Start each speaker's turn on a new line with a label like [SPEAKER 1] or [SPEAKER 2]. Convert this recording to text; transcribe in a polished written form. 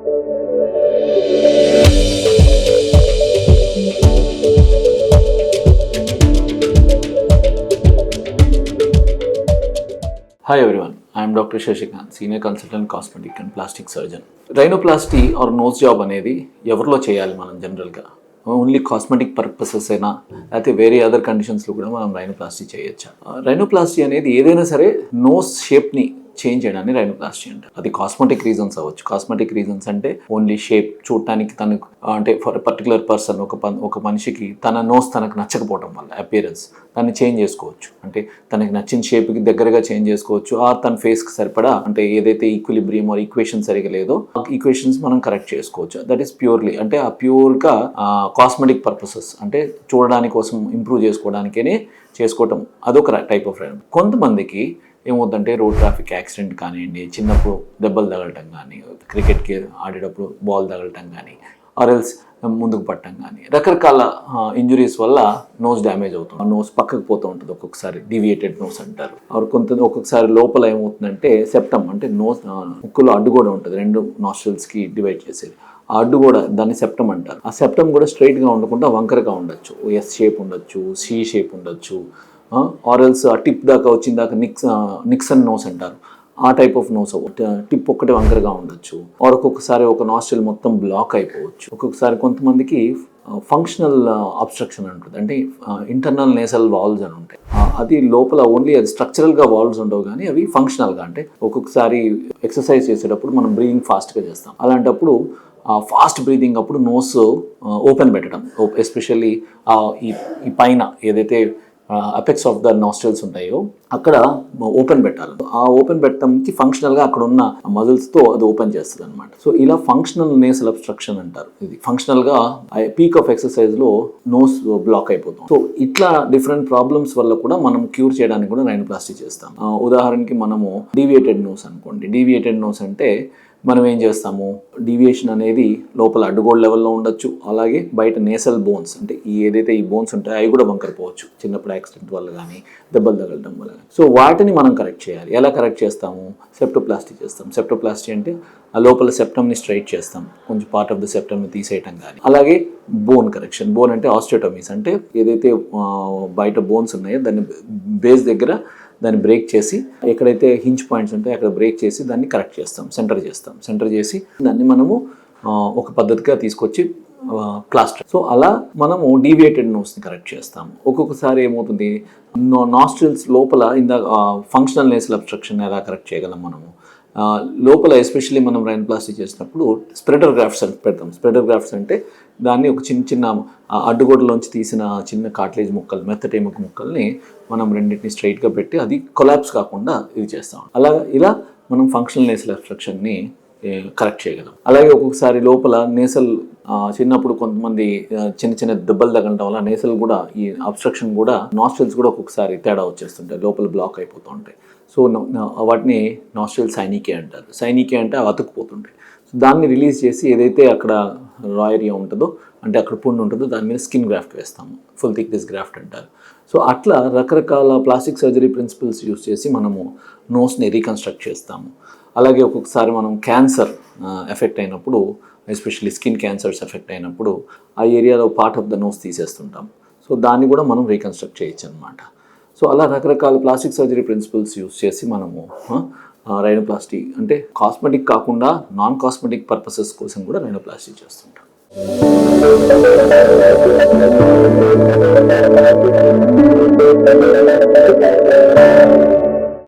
[SPEAKER 1] Hi everyone, I am Dr. Shashikant, Senior Consultant Cosmetic and Plastic Surgeon. Rhinoplasty or nose job అనేది ఎవరిలో చేయాలి మనం జనరల్గా? Only cosmetic purposes అయినా లేకపోతే వేరే అదర్ కండిషన్స్లో కూడా మనం రైనోప్లాస్టీ చేయొచ్చా? రైనోప్లాస్టీ అనేది ఏదైనా సరే నోస్ షేప్ని చేంజ్ చేయడాన్ని రైనోప్లాస్టీ అంటారు. అది కాస్మెటిక్ రీజన్స్ అవ్వచ్చు. కాస్మెటిక్ రీజన్స్ అంటే ఓన్లీ షేప్ చూడటానికి తనకు అంటే ఫర్ పర్టికులర్ పర్సన్ ఒక మనిషికి తన నోస్ తనకు నచ్చకపోవడం వల్ల అపియరెన్స్ దాన్ని చేంజ్ చేసుకోవచ్చు. అంటే తనకి నచ్చిన షేప్కి దగ్గరగా చేంజ్ చేసుకోవచ్చు. ఆ తన ఫేస్కి సరిపడా అంటే ఏదైతే ఈక్విలిబ్రియం ఆర్ ఈక్వేషన్ సరిగా లేదో ఆ ఈక్వేషన్స్ మనం కరెక్ట్ చేసుకోవచ్చు. దట్ ఈస్ ప్యూర్లీ అంటే ఆ ప్యూర్గా కాస్మెటిక్ పర్పసెస్ అంటే చూడడానికి కోసం ఇంప్రూవ్ చేసుకోవడానికే చేసుకోవటం అదొక టైప్ ఆఫ్ రైనో. కొంతమందికి ఏమవుతుందంటే రోడ్ ట్రాఫిక్ యాక్సిడెంట్ కానివ్వండి, చిన్నప్పుడు దెబ్బలు తగలటం కానీ, క్రికెట్కి ఆడేటప్పుడు బాల్ తగలటం కానీ, ఆర్ఎల్స్ ముందుకు పట్టడం కానీ, రకరకాల ఇంజురీస్ వల్ల నోస్ డ్యామేజ్ అవుతుంది. నోస్ పక్కకు పోతూ ఉంటుంది, ఒక్కొక్కసారి డీవియేటెడ్ నోస్ అంటారు. ఒక్కొక్కసారి లోపల ఏమవుతుందంటే సెప్టమ్ అంటే నోస్ ముక్కులో అడ్డు కూడా ఉంటుంది, రెండు నాస్ట్రిల్స్కి డివైడ్ చేసేది. ఆ అడ్డు కూడా దాన్ని సెప్టమ్ అంటారు. ఆ సెప్టమ్ కూడా స్ట్రైట్గా ఉండకుండా వంకరగా ఉండొచ్చు. ఎస్ షేప్ ఉండొచ్చు, సి షేప్ ఉండొచ్చు, ఆర్ఎల్స్ ఆ టిప్ దాకా వచ్చిన దాకా నిక్సన్ నోస్ అంటారు. ఆ టైప్ ఆఫ్ నోస్ టిప్ ఒక్కటే వంకరగా ఉండొచ్చు. ఆర్ ఒక్కొక్కసారి ఒక నాస్ట్రిల్ మొత్తం బ్లాక్ అయిపోవచ్చు. ఒక్కొక్కసారి కొంతమందికి ఫంక్షనల్ అబ్స్ట్రక్షన్ ఉంటుంది, అంటే ఇంటర్నల్ నేసల్ వాల్వ్స్ అని ఉంటాయి. అది లోపల ఓన్లీ అది స్ట్రక్చరల్గా వాల్వ్స్ ఉండవు కానీ అవి ఫంక్షనల్గా, అంటే ఒక్కొక్కసారి ఎక్సర్సైజ్ చేసేటప్పుడు మనం బ్రీదింగ్ ఫాస్ట్గా చేస్తాం. అలాంటప్పుడు ఫాస్ట్ బ్రీదింగ్ అప్పుడు నోస్ ఓపెన్ పెట్టడం, ఎస్పెషల్లీ ఈ పైన ఏదైతే అపెక్స్ ఆఫ్ ద నాస్ట్రిల్స్ ఉంటాయో అక్కడ ఓపెన్ పెట్టాలి. ఆ ఓపెన్ పెట్టడంకి ఫంక్షనల్గా అక్కడ ఉన్న మజిల్స్తో అది ఓపెన్ చేస్తుంది అనమాట. సో ఇలా ఫంక్షనల్ నేసల్ అబ్స్ట్రక్షన్ అంటారు. ఇది ఫంక్షనల్గా పీక్ ఆఫ్ ఎక్సర్సైజ్లో నోస్ బ్లాక్ అయిపోతాం. సో ఇట్లా డిఫరెంట్ ప్రాబ్లమ్స్ వల్ల కూడా మనం క్యూర్ చేయడానికి కూడా రైనోప్లాస్టీ చేస్తాం. ఉదాహరణకి మనము డీవియేటెడ్ నోస్ అనుకోండి. డీవియేటెడ్ నోస్ అంటే మనం ఏం చేస్తాము, డీవియేషన్ అనేది లోపల అడ్డుగోడ్ లెవెల్లో ఉండొచ్చు, అలాగే బయట నేసల్ బోన్స్ అంటే ఏదైతే ఈ బోన్స్ ఉంటాయో అవి కూడా వంకరపోవచ్చు చిన్నప్పుడు యాక్సిడెంట్ వల్ల కానీ దెబ్బలు తగలడం వల్ల కానీ. సో వాటిని మనం కరెక్ట్ చేయాలి. ఎలా కరెక్ట్ చేస్తాము? సెప్టోప్లాస్టీ చేస్తాం. సెప్టోప్లాస్టీ అంటే ఆ లోపల సెప్టమ్ని స్ట్రైట్ చేస్తాం, కొంచెం పార్ట్ ఆఫ్ ద సెప్టమ్ని తీసేయటం కానీ. అలాగే బోన్ కరెక్షన్. బోన్ అంటే ఆస్టియోటమీస్, అంటే ఏదైతే బయట బోన్స్ ఉన్నాయో దాన్ని బేస్ దగ్గర దాన్ని బ్రేక్ చేసి ఎక్కడైతే హింజ్ పాయింట్స్ ఉంటాయో అక్కడ బ్రేక్ చేసి దాన్ని కరెక్ట్ చేస్తాం, సెంటర్ చేసి దాన్ని మనము ఒక పద్ధతిగా తీసుకొచ్చి ప్లాస్టర్. సో అలా మనము డీవియేటెడ్ నోస్ని కరెక్ట్ చేస్తాము. ఒక్కొక్కసారి ఏమవుతుంది, నాస్ట్రిల్స్ లోపల ఫంక్షనల్ నేసల్ అబ్స్ట్రక్షన్ ఎలా కరెక్ట్ చేయగలం మనము లోపల, ఎస్పెషల్లీ మనం రైనోప్లాస్టీ చేసినప్పుడు స్ప్రెడర్ గ్రాఫ్ట్స్ అని పెడతాం. స్ప్రెడర్ గ్రాఫ్ట్స్ అంటే దాన్ని ఒక చిన్న అడ్డుగోడలోంచి తీసిన చిన్న కార్టిలేజ్ ముక్కలు, మెత్తటి ఎముక ముక్కల్ని మనం రెండింటిని స్ట్రైట్గా పెట్టి అది కొలాప్స్ కాకుండా ఇది చేస్తాం. ఇలా మనం ఫంక్షనల్ నేసల్ అబ్స్ట్రక్షన్ని కరెక్ట్ చేయగలం. అలాగే ఒక్కొక్కసారి లోపల నేసల్ చిన్నప్పుడు కొంతమంది చిన్న దెబ్బలు తగలడం వల్ల నేసల్ కూడా ఈ అబ్స్ట్రక్షన్ కూడా నాస్ట్రిల్స్ కూడా ఒక్కొక్కసారి తేడా వచ్చేస్తుంటాయి, లోపల బ్లాక్ అయిపోతూ ఉంటాయి. సో వాటిని నాస్ట్రిల్ సైనికే అంటారు. సైనికే అంటే అవి అతుక్కుపోతుంటాయి. సో దాన్ని రిలీజ్ చేసి ఏదైతే అక్కడ రా ఏరియా ఉంటుందో, అంటే అక్కడ పుండు ఉంటుందో దాని మీద స్కిన్ గ్రాఫ్ట్ వేస్తాము, ఫుల్ థిక్నెస్ గ్రాఫ్ట్ అంటారు. సో అట్లా రకరకాల ప్లాస్టిక్ సర్జరీ ప్రిన్సిపల్స్ యూస్ చేసి మనము నోస్ని రీకన్స్ట్రక్ట్ చేస్తాము. అలాగే ఒక్కొక్కసారి మనం క్యాన్సర్ ఎఫెక్ట్ అయినప్పుడు, ఎస్పెషల్లీ స్కిన్ క్యాన్సర్స్ ఎఫెక్ట్ అయినప్పుడు ఆ ఏరియాలో పార్ట్ ఆఫ్ ద నోస్ తీసేస్తుంటాం. సో దాన్ని కూడా మనం రీకన్స్ట్రక్ట్ చేయొచ్చు అనమాట. సో అలా రకరకాల ప్లాస్టిక్ సర్జరీ ప్రిన్సిపల్స్ యూస్ చేసి మనము రైనోప్లాస్టీ అంటే కాస్మెటిక్ కాకుండా నాన్ కాస్మెటిక్ పర్పసెస్ కోసం కూడా రైనోప్లాస్టీ చేస్తుంటాం.